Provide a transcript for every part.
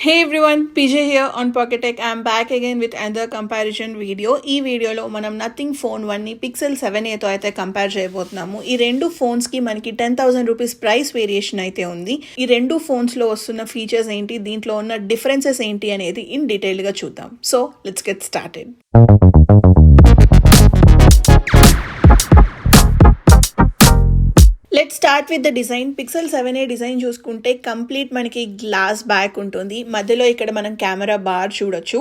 Hey everyone, PJ here on Pocket Tech. I'm back again with another comparison video. ఈ వీడియోలో మనం nothing phone 1ని pixel 7a తో అయితే కంపేర్ చేయబోతున్నాము. ఈ రెండు ఫోన్స్ కి మనకి 10,000 రూపీస్ ప్రైస్ వేరియేషన్ అయితే ఉంది. ఈ రెండు ఫోన్స్ లో వస్తున్న ఫీచర్స్ ఏంటి, దీంట్లో ఉన్న డిఫరెన్సెస్ ఏంటి అనేది ఇన్ డీటెయిల్ గా చూద్దాం. So let's get started. Let's start with the design. Pixel 7a design చూసుకుంటే కంప్లీట్ మనకి గ్లాస్ బ్యాక్ ఉంటుంది. మధ్యలో ఇక్కడ మనం కెమెరా బార్ చూడొచ్చు.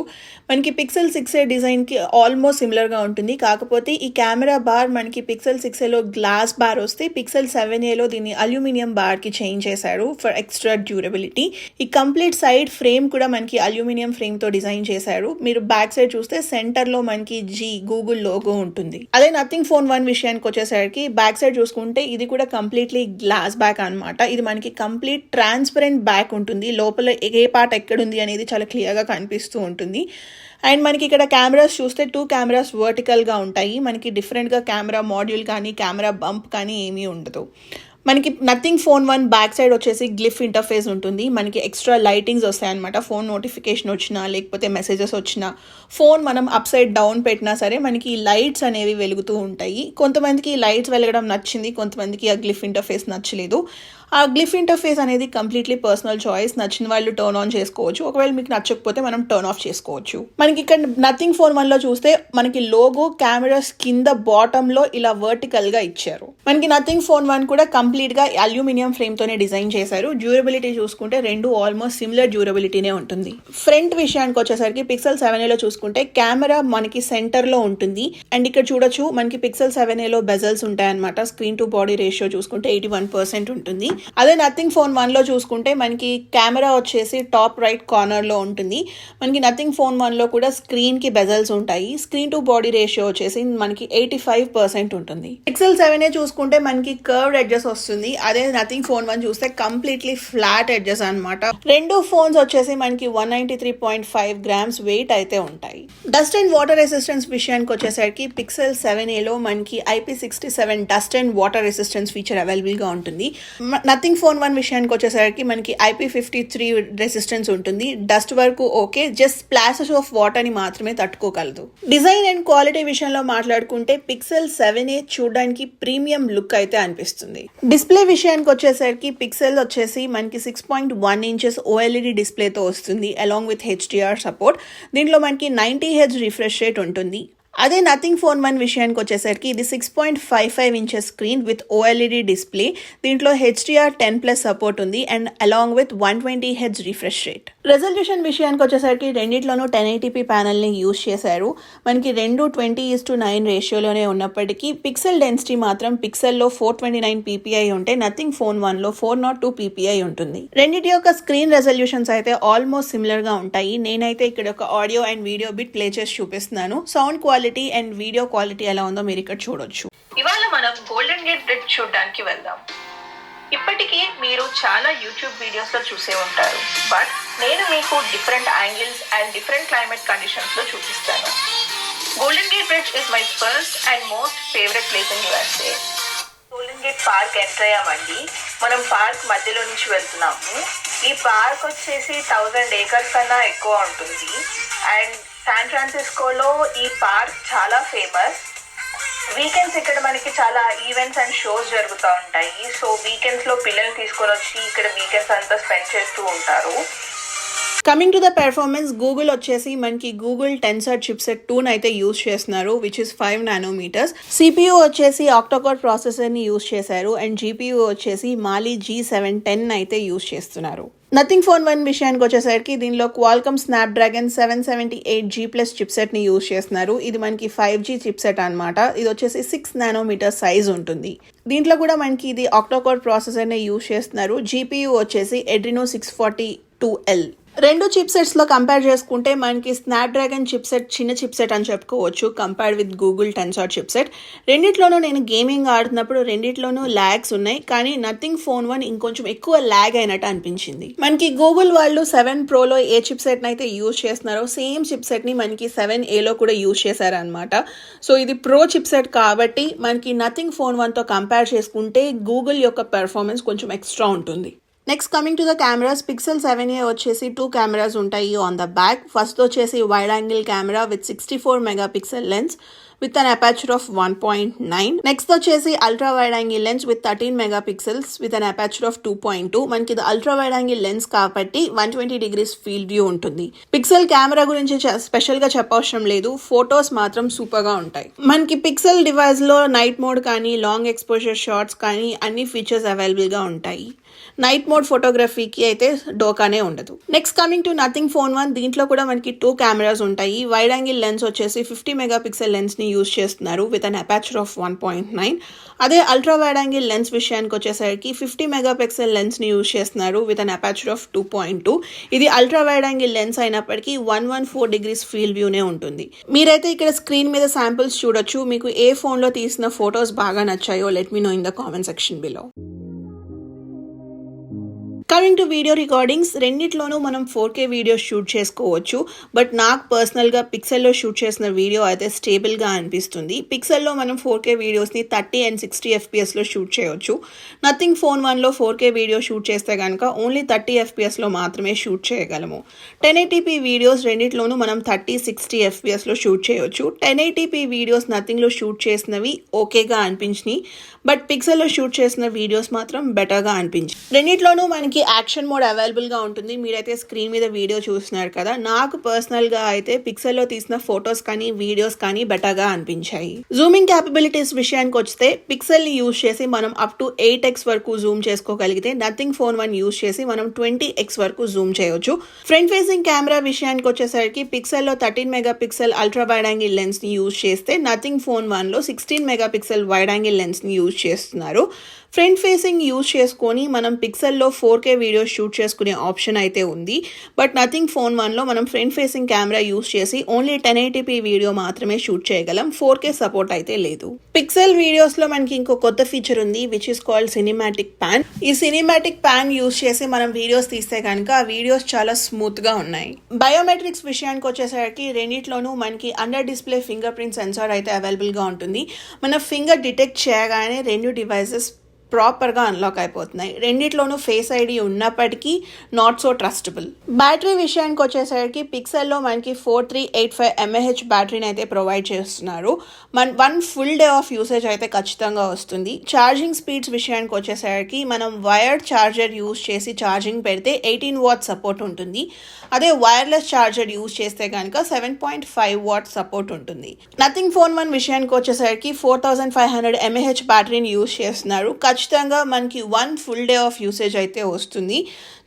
మనకి పిక్సెల్ 6a డిజైన్కి ఆల్మోస్ట్ సిమిలర్గా ఉంటుంది. కాకపోతే ఈ కెమెరా బార్ మనకి పిక్సెల్ 6aలో గ్లాస్ బార్ వస్తే పిక్సెల్ 7aలో దీన్ని అల్యూమినియం బార్కి చేంజ్ చేశారు ఫర్ ఎక్స్ట్రా డ్యూరబిలిటీ. ఈ కంప్లీట్ సైడ్ ఫ్రేమ్ కూడా మనకి అల్యూమినియం ఫ్రేమ్తో డిజైన్ చేశారు. మీరు బ్యాక్ సైడ్ చూస్తే సెంటర్లో మనకి గూగుల్ లోగో ఉంటుంది. అదే నథింగ్ ఫోన్ 1 విషయానికి వచ్చేసరికి బ్యాక్ సైడ్ చూసుకుంటే ఇది కూడా కంప్లీట్లీ గ్లాస్ బ్యాక్ అనమాట. ఇది మనకి కంప్లీట్ ట్రాన్స్పరెంట్ బ్యాక్ ఉంటుంది. లోపల ఏ పార్ట్ ఎక్కడుంది అనేది చాలా క్లియర్గా కనిపిస్తూ ఉంటుంది. అండ్ మనకి ఇక్కడ కెమెరాస్ చూస్తే 2 కెమెరాస్ వర్టికల్గా ఉంటాయి. మనకి డిఫరెంట్గా కెమెరా మాడ్యూల్ కానీ కెమెరా బంప్ కానీ ఏమీ ఉండదు. మనకి నథింగ్ ఫోన్ 1 బ్యాక్ సైడ్ వచ్చేసి గ్లిఫ్ ఇంటర్ఫేస్ ఉంటుంది. మనకి ఎక్స్ట్రా లైటింగ్స్ వస్తాయన్నమాట. ఫోన్ నోటిఫికేషన్ వచ్చినా లేకపోతే మెసేజెస్ వచ్చినా ఫోన్ మనం అప్ సైడ్ డౌన్ పెట్టినా సరే మనకి ఈ లైట్స్ అనేవి వెలుగుతూ ఉంటాయి. కొంతమందికి ఈ లైట్స్ వెలగడం నచ్చింది, కొంతమందికి ఆ గ్లిఫ్ ఇంటర్ఫేస్ నచ్చలేదు. ఆ గ్లిఫ్ ఇంటర్ఫేస్ అనేది కంప్లీట్లీ పర్సనల్ చాయిస్. నచ్చిన వాళ్ళు టర్న్ ఆన్ చేసుకోవచ్చు, ఒకవేళ మీకు నచ్చకపోతే మనం టర్న్ ఆఫ్ చేసుకోవచ్చు. మనకి ఇక్కడ నథింగ్ ఫోన్ 1లో చూస్తే మనకి లోగో కెమెరాస్ కింద బాటమ్ లో ఇలా వర్టికల్ గా ఇచ్చారు. మనకి నథింగ్ ఫోన్ 1 కూడా కంప్లీట్ గా అల్యూమినియం ఫ్రేమ్ తోనే డిజైన్ చేశారు. డ్యూరబిలిటీ చూసుకుంటే రెండు ఆల్మోస్ట్ సిమిలర్ డ్యూరబిలిటీనే ఉంటుంది. ఫ్రంట్ విషయానికి వచ్చేసరికి పిక్సెల్ 7aలో చూసుకుంటే కెమెరా మనకి సెంటర్ లో ఉంటుంది. అండ్ ఇక్కడ చూడొచ్చు మనకి పిక్సెల్ 7aలో బెజల్స్ ఉంటాయన్నమాట. స్క్రీన్ టు బాడీ రేషియో చూసుకుంటే 81% ఉంటుంది. అదే నథింగ్ ఫోన్ 1లో చూసుకుంటే మనకి కెమెరా వచ్చేసి టాప్ రైట్ కార్నర్ లో ఉంటుంది. మనకి నథింగ్ ఫోన్ 1లో కూడా స్క్రీన్ కి బెజల్స్ ఉంటాయి. స్క్రీన్ టు బాడీ రేషియో వచ్చేసి మనకి 85% ఉంటుంది. పిక్సెల్ 7a చూసుకుంటే మనకి కర్వ్డ్ ఎడ్జెస్ వస్తుంది. అదే నథింగ్ ఫోన్ 1 చూస్తే కంప్లీట్లీ ఫ్లాట్ ఎడ్జెస్ అనమాట. రెండు ఫోన్స్ వచ్చేసి మనకి 193.5 గ్రామ్స్ వెయిట్ అయితే ఉంటాయి. డస్ట్ అండ్ వాటర్ రెసిస్టెన్స్ విషయానికి వచ్చేసరికి పిక్సెల్ 7aలో మనకి IP67 dust and water resistance feature available గా ఉంటుంది. నథింగ్ ఫోన్ 1 విషయానికి వచ్చేసరికి మనకి IP53 రెసిస్టెన్స్ ఉంటుంది. డస్ట్ వరకు okay, just splashes of water ని మాత్రమే తట్టుకోగలదు. డిజైన్ అండ్ క్వాలిటీ విషయంలో మాట్లాడుకుంటే పిక్సెల్ 7a చూడడానికి ప్రీమియం లుక్ అయితే అనిపిస్తుంది. డిస్ప్లే విషయానికి వచ్చేసరికి పిక్సెల్ వచ్చేసి మనకి 6.1 ఇంచెస్ OLED డిస్ప్లేతో వస్తుంది అలాంగ్ విత్ HDR సపోర్ట్. దీంట్లో మనకి 90Hz రిఫ్రెష్ రేట్ ఉంటుంది. అదే నథింగ్ ఫోన్ 1 విషయానికి వచ్చేసరికి ఇది 6.55 inches screen with OLED display. దీంట్లో HDR 10+ సపోర్ట్ ఉంది and along with 120Hz refresh rate. Resolution విషయానికి వచ్చేసరికి రెండిట్లోనూ 1080p ప్యానల్ని యూజ్ చేశారు. మనకి రెండు 20:9 రేషియోలోనే ఉన్నప్పటికీ పిక్సెల్ డెన్సిటీ మాత్రం పిక్సెల్లో 429 ppi ఉంటే నథింగ్ ఫోన్ 1లో 402 ppi ఉంటుంది. రెండిటి యొక్క స్క్రీన్ రెజల్యూషన్స్ అయితే ఆల్మోస్ట్ సిమిలర్ గా ఉంటాయి. నేనైతే ఇక్కడ ఒక audio and video bit play చేసి చూపిస్తున్నాను. Sound quality and video quality ఎలా ఉందో మీరు ఇక్కడ చూడొచ్చు. ఇవాళ మనం గోల్డెన్ గేట్ బ్రిడ్జ్ చూడడానికి వెళ్దాం. ఇప్పటికీ మీరు చాలా యూట్యూబ్ వీడియోస్ లో చూసే ఉంటారు, బట్ నేను మీకు different angles and different climate conditions లో చూపిస్తాను. Golden Gate Bridge is my first and most favourite place in USA. Golden Gate Park enter అయ్యామండి. మనం పార్క్ మధ్యలో నుంచి వెళ్తున్నాము. ఈ పార్క్ వచ్చేసి 1000 acres కన్నా ఎక్కువ ఉంటుంది. అండ్ శాన్ ఫ్రాన్సిస్కోలో ఈ పార్క్ చాలా ఫేమస్. వీకెండ్స్ ఇక్కడ మనకి చాలా ఈవెంట్స్ అండ్ షోస్ జరుగుతూ ఉంటాయి. సో వీకెండ్స్ లో పిల్లల్ని తీసుకొని వచ్చి ఇక్కడ వీకెండ్స్ అంతా స్పెండ్ చేస్తూ ఉంటారు. Coming to the performance, Google వచ్చేసి మనకి గూగుల్ టెన్సర్ చిప్సెట్ 2 అయితే యూజ్ చేస్తున్నారు, విచ్ ఇస్ 5 nanometers. CPU వచ్చేసి ఆక్టోకోర్ ప్రాసెసర్ని యూజ్ చేశారు అండ్ GPU వచ్చేసి మాలీ G710 అయితే యూజ్ చేస్తున్నారు. నథింగ్ ఫోన్ 1 విషయానికి వచ్చేసరికి దీనిలో క్వాల్కమ్ స్నాప్డ్రాగన్ 778G+ చిప్సెట్ని యూజ్ చేస్తున్నారు. ఇది మనకి 5G చిప్సెట్ అనమాట. ఇది వచ్చేసి 6 nanometer సైజ్ ఉంటుంది. దీంట్లో కూడా మనకి ఇది ఆక్టోకోర్ ప్రాసెసర్ని యూజ్ చేస్తున్నారు. GPU వచ్చేసి Adreno 642L. రెండు చిప్సెట్స్లో కంపేర్ చేసుకుంటే మనకి స్నాప్డ్రాగన్ చిప్సెట్ చిన్న చిప్సెట్ అని చెప్పుకోవచ్చు compared with Google Tensor chipset. రెండిట్లోనూ నేను గేమింగ్ ఆడుతున్నప్పుడు రెండిట్లోనూ ల్యాగ్స్ ఉన్నాయి, కానీ నథింగ్ ఫోన్ 1 ఇంకొంచెం ఎక్కువ ల్యాగ్ అయినట్టు అనిపించింది. మనకి గూగుల్ వాళ్ళు 7 Proలో ఏ చిప్సెట్ని అయితే యూజ్ చేస్తున్నారో సేమ్ చిప్సెట్ని మనకి 7aలో కూడా యూజ్ చేశారనమాట. సో ఇది ప్రో చిప్సెట్ కాబట్టి మనకి నథింగ్ ఫోన్ 1తో కంపేర్ చేసుకుంటే గూగుల్ యొక్క పెర్ఫార్మెన్స్ కొంచెం ఎక్స్ట్రా ఉంటుంది. Next coming to the cameras, pixel 7a వచ్చేసి 2 కెమెరాస్ ఉంటాయి ఆన్ ద బ్యాక్. ఫస్ట్ వచ్చేసి wide angle camera with 64 megapixel lens with an aperture of 1.9. Next వచ్చేసి ultra wide angle lens with 13 megapixels with an aperture of 2.2. మనకి ఇది ultra wide angle lens కాబట్టి 120 degrees field view ఉంటుంది. Pixel camera గురించి special గా చెప్పవసరం లేదు, photos మాత్రం super గా ఉంటాయి. మనకి పిక్సెల్ డివైస్ లో నైట్ మోడ్ కానీ లాంగ్ ఎక్స్పోజర్ షాట్స్ కానీ అన్ని ఫీచర్స్ అవైలబుల్ గా ఉంటాయి. నైట్ మోడ్ ఫోటోగ్రఫీకి అయితే డోకానే ఉండదు. Next coming to nothing phone 1, దీంట్లో కూడా మనకి 2 కెమెరాస్ ఉంటాయి. వైడ్ యాంగిల్ లెన్స్ వచ్చేసి 50 మెగాపిక్సెల్ లెన్స్ ని యూజ్ చేస్తున్నారు విత్ అన్ అపాచర్ ఆఫ్ 1.9. అదే అల్ట్రా వైడ్ యాంగిల్ లెన్స్ విషయానికి వచ్చేసరికి 50 మెగాపిక్సెల్ లెన్స్ ని యూజ్ చేస్తున్నారు విత్ అన్ అపాచర్ ఆఫ్ 2.2. ఇది అల్ట్రా వైడ్ యాంగిల్ లెన్స్ అయినప్పటికీ 114 డిగ్రీస్ ఫీల్డ్ వ్యూనే ఉంటుంది. మీరైతే ఇక్కడ స్క్రీన్ మీద శాంపిల్స్ చూడొచ్చు. మీకు ఏ ఫోన్ లో తీసిన ఫొటోస్ బాగా నచ్చాయో let me know in the comment section below. Coming to video recordings, రెండిట్లోనూ మనం 4K వీడియో షూట్ చేసుకోవచ్చు. బట్ నాకు పర్సనల్గా పిక్సెల్లో షూట్ చేసిన వీడియో అయితే స్టేబుల్గా అనిపిస్తుంది. పిక్సెల్లో మనం 4K వీడియోస్ని 30 and 60 FPSలో షూట్ చేయవచ్చు. నథింగ్ ఫోన్ 1లో 4K వీడియో షూట్ చేస్తే కనుక ఓన్లీ 30 FPSలో మాత్రమే షూట్ చేయగలము. 1080p వీడియోస్ రెండిట్లోనూ మనం 30, 60 FPSలో షూట్ చేయవచ్చు. 1080p వీడియోస్ నథింగ్లో షూట్ చేసినవి ఓకేగా అనిపించినాయి, బట్ పిక్సెల్లో షూట్ చేసిన వీడియోస్ మాత్రం బెటర్గా అనిపించి. రెండిట్లోనూ మనకి యాక్షన్ మోడ్ అవైలబుల్ గా ఉంటుంది. మీరైతే స్క్రీన్ మీద వీడియో చూస్తున్నారు కదా, నాకు పర్సనల్ గా అయితే పిక్సెల్లో తీసిన ఫొటోస్ కానీ వీడియోస్ కానీ బెటర్ గా అనిపించాయి. జూమింగ్ క్యాపబిలిటీస్ విషయానికి వస్తే పిక్సెల్ ని యూజ్ చేసి మనం అప్ టు 8x వరకు జూమ్ చేసుకోగలిగితే నథింగ్ ఫోన్ 1 యూజ్ చేసి మనం 20x వరకు జూమ్ చేయొచ్చు. ఫ్రంట్ ఫేసింగ్ కెమెరా విషయానికి వచ్చేసరికి పిక్సెల్లో 13 megapixel ultra wide angle lens ని యూజ్ చేస్తే నథింగ్ ఫోన్ 1లో 16 మెగాపిక్సెల్ వైడ్ యాంగిల్ లెన్స్ ని యూజ్ చేస్తున్నారు. ఫ్రంట్ ఫేసింగ్ యూజ్ చేసుకొని మనం పిక్సెల్లో 4K వీడియో షూట్ చేసుకునే ఆప్షన్ అయితే ఉంది. బట్ నథింగ్ ఫోన్ 1లో మనం ఫ్రంట్ ఫేసింగ్ కెమెరా యూజ్ చేసి ఓన్లీ 1080p వీడియో మాత్రమే షూట్ చేయగలం. 4K సపోర్ట్ అయితే లేదు. పిక్సెల్ వీడియోస్లో మనకి ఇంకో కొత్త ఫీచర్ ఉంది which is called cinematic pan. ఈ సినిమాటిక్ ప్యాన్ యూజ్ చేసి మనం వీడియోస్ తీస్తే కనుక ఆ వీడియోస్ చాలా స్మూత్గా ఉన్నాయి. బయోమెట్రిక్స్ విషయానికి వచ్చేసరికి రెండిట్లోనూ మనకి under display finger print censor అయితే అవైలబుల్గా ఉంటుంది. మన ఫింగర్ డిటెక్ట్ చేయగానే రెండు డివైసెస్ ప్రాపర్గా అన్లాక్ అయిపోతున్నాయి. రెండిట్లోనూ ఫేస్ ఐడి ఉన్నప్పటికీ నాట్ సో ట్రస్టబుల్. బ్యాటరీ విషయానికి వచ్చేసరికి పిక్సెల్లో మనకి 4385 mAh బ్యాటరీని అయితే ప్రొవైడ్ చేస్తున్నారు. 1 ఫుల్ డే ఆఫ్ యూసేజ్ అయితే ఖచ్చితంగా వస్తుంది. ఛార్జింగ్ స్పీడ్స్ విషయానికి వచ్చేసరికి మనం వైర్డ్ ఛార్జర్ యూజ్ చేసి ఛార్జింగ్ పెడితే 18 వాట్ సపోర్ట్ ఉంటుంది. అదే వైర్లెస్ ఛార్జర్ యూజ్ చేస్తే కనుక 7.5 వాట్ సపోర్ట్ ఉంటుంది. నథింగ్ ఫోన్ 1 విషయానికి వచ్చేసరికి 4500 mAh బ్యాటరీని యూజ్ చేస్తున్నారు. ఖచ్చితంగా మనకి 1 ఫుల్ డే ఆఫ్ యూసేజ్ అయితే వస్తుంది.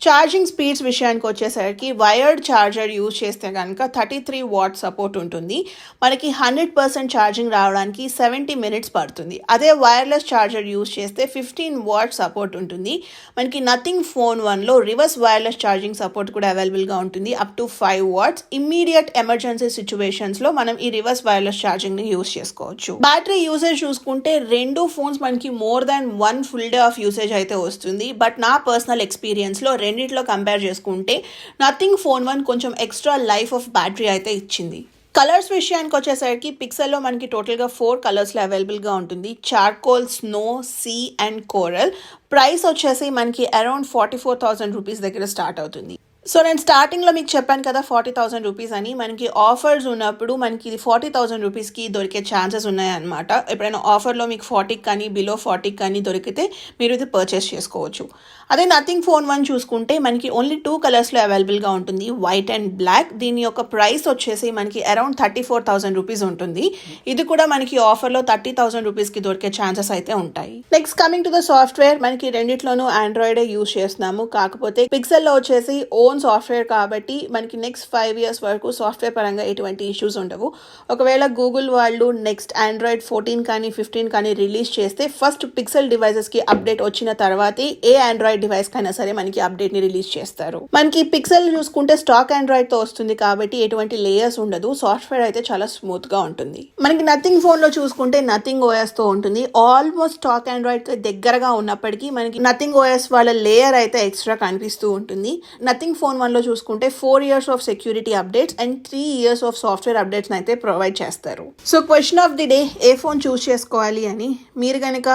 ఛార్జింగ్ స్పీడ్స్ విషయానికి వచ్చేసరికి వైర్డ్ ఛార్జర్ యూజ్ చేస్తే కనుక 33 వాట్ సపోర్ట్ ఉంటుంది. మనకి 100% ఛార్జింగ్ రావడానికి 70 minutes పడుతుంది. అదే వైర్లెస్ ఛార్జర్ యూజ్ చేస్తే 15 వాట్ సపోర్ట్ ఉంటుంది. మనకి నథింగ్ ఫోన్ 1లో రివర్స్ వైర్లెస్ ఛార్జింగ్ సపోర్ట్ కూడా అవైలబుల్గా ఉంటుంది up to 5 watts. Immediate emergency సిచ్యువేషన్స్లో మనం ఈ రివర్స్ వైర్లెస్ ఛార్జింగ్ని యూజ్ చేసుకోవచ్చు. బ్యాటరీ యూసేజ్ చూసుకుంటే రెండు ఫోన్స్ మనకి more than 1 full day of usage అయితే వస్తుంది. బట్ నా పర్సనల్ ఎక్స్పీరియన్స్లో రెండిట్లో కంపేర్ చేసుకుంటే నథింగ్ ఫోన్ 1 కొంచెం ఎక్స్ట్రా లైఫ్ ఆఫ్ బ్యాటరీ అయితే ఇచ్చింది. కలర్స్ విషయానికి వచ్చేసరికి పిక్సెల్లో మనకి టోటల్గా 4 కలర్స్లో అవైలబుల్గా ఉంటుంది. Charcoal, snow, sea and coral. Price వచ్చేసి మనకి అరౌండ్ 44,000 రూపీస్ దగ్గర స్టార్ట్ అవుతుంది. సో నేను స్టార్టింగ్లో మీకు చెప్పాను కదా 40,000 రూపీస్ అని. మనకి ఆఫర్స్ ఉన్నప్పుడు మనకి ఇది 40,000 రూపీస్కి దొరికే ఛాన్సెస్ ఉన్నాయన్నమాట. ఎప్పుడైనా ఆఫర్లో మీకు 40 కానీ బిలో 40 కానీ దొరికితే మీరు ఇది పర్చేస్ చేసుకోవచ్చు. అదే నథింగ్ ఫోన్ 1 చూసుకుంటే మనకి ఓన్లీ 2 కలర్స్లో అవైలబుల్గా ఉంటుంది, వైట్ అండ్ బ్లాక్. దీని యొక్క ప్రైస్ వచ్చేసి మనకి అరౌండ్ 34,000 రూపీస్ ఉంటుంది. ఇది కూడా మనకి ఆఫర్లో 30,000 రూపీస్కి దొరికే ఛాన్సెస్ అయితే ఉంటాయి. Next coming to the software, మనకి రెండిట్లోనూ ఆండ్రాయిడే యూజ్ చేస్తున్నాము. కాకపోతే పిక్సెల్లో వచ్చేసి ఓన్ సాఫ్ట్వేర్ కాబట్టి మనకి నెక్స్ట్ 5 years వరకు సాఫ్ట్వేర్ పరంగా ఎటువంటి ఇష్యూస్ ఉండవు. ఒకవేళ గూగుల్ వాళ్ళు నెక్స్ట్ ఆండ్రాయిడ్ 14 కానీ 15 కానీ రిలీజ్ చేస్తే ఫస్ట్ పిక్సెల్ డివైసెస్కి అప్డేట్ వచ్చిన తర్వాతే ఏ ఆండ్రాయిడ్ డివైస్ కైనా సరే మనకి అప్డేట్ని రిలీజ్ చేస్తారు. మనకి పిక్సెల్ చూసుకుంటే స్టాక్ ఆండ్రాయిడ్తో వస్తుంది కాబట్టి ఎటువంటి లేయర్స్ ఉండదు. సాఫ్ట్వేర్ అయితే చాలా స్మూత్గా ఉంటుంది. మనకి నథింగ్ ఫోన్లో చూసుకుంటే నథింగ్ ఓఎస్తో ఉంటుంది. ఆల్మోస్ట్ స్టాక్ ఆండ్రాయిడ్తో దగ్గరగా ఉన్నప్పటికీ మనకి నథింగ్ ఓఎస్ వాళ్ళ లేయర్ అయితే ఎక్స్ట్రా కనిపిస్తూ ఉంటుంది. నథింగ్ ఫోన్ 1లో చూసుకుంటే 4 years of security updates and 3 years of software updates అయితే ప్రొవైడ్ చేస్తారు. So question of the day, ఏ ఫోన్ చూస్ చేసుకోవాలి అని. మీరు కనుక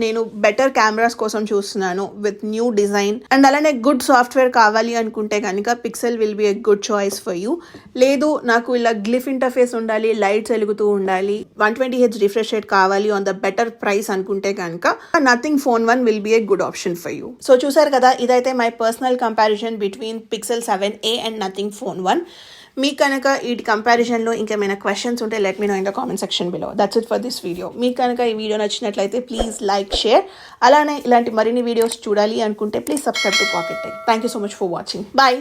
నేను బెటర్ కెమెరాస్ కోసం చూస్తున్నాను విత్ న్యూ డిజైన్ అండ్ అలానే గుడ్ సాఫ్ట్వేర్ కావాలి అనుకుంటే కనుక pixel will be a good choice for you. లేదు నాకు ఇలా గ్లిఫ్ ఇంటర్ఫేస్ ఉండాలి, లైట్స్ వెలుగుతూ ఉండాలి, 120Hz రిఫ్రెష్ రేట్ కావాలి ఆన్ ద బెటర్ ప్రైస్ అనుకుంటే కనుక nothing phone 1 will be a good option for you. So చూసారు కదా, ఇదైతే my personal comparison between pixel 7a and nothing phone 1. మీకు కనుక ఈ కంపారిజన్లో ఇంకేమైనా క్వశ్చన్స్ ఉంటే let me know in the comment section below. That's it for this video. మీకు కనుక ఈ వీడియో నచ్చినట్లయితే ప్లీజ్ లైక్, షేర్. అలానే ఇలాంటి మరిన్ని వీడియోస్ చూడాలి అనుకుంటే please subscribe to pocket tech. Thank you so much for watching. Bye.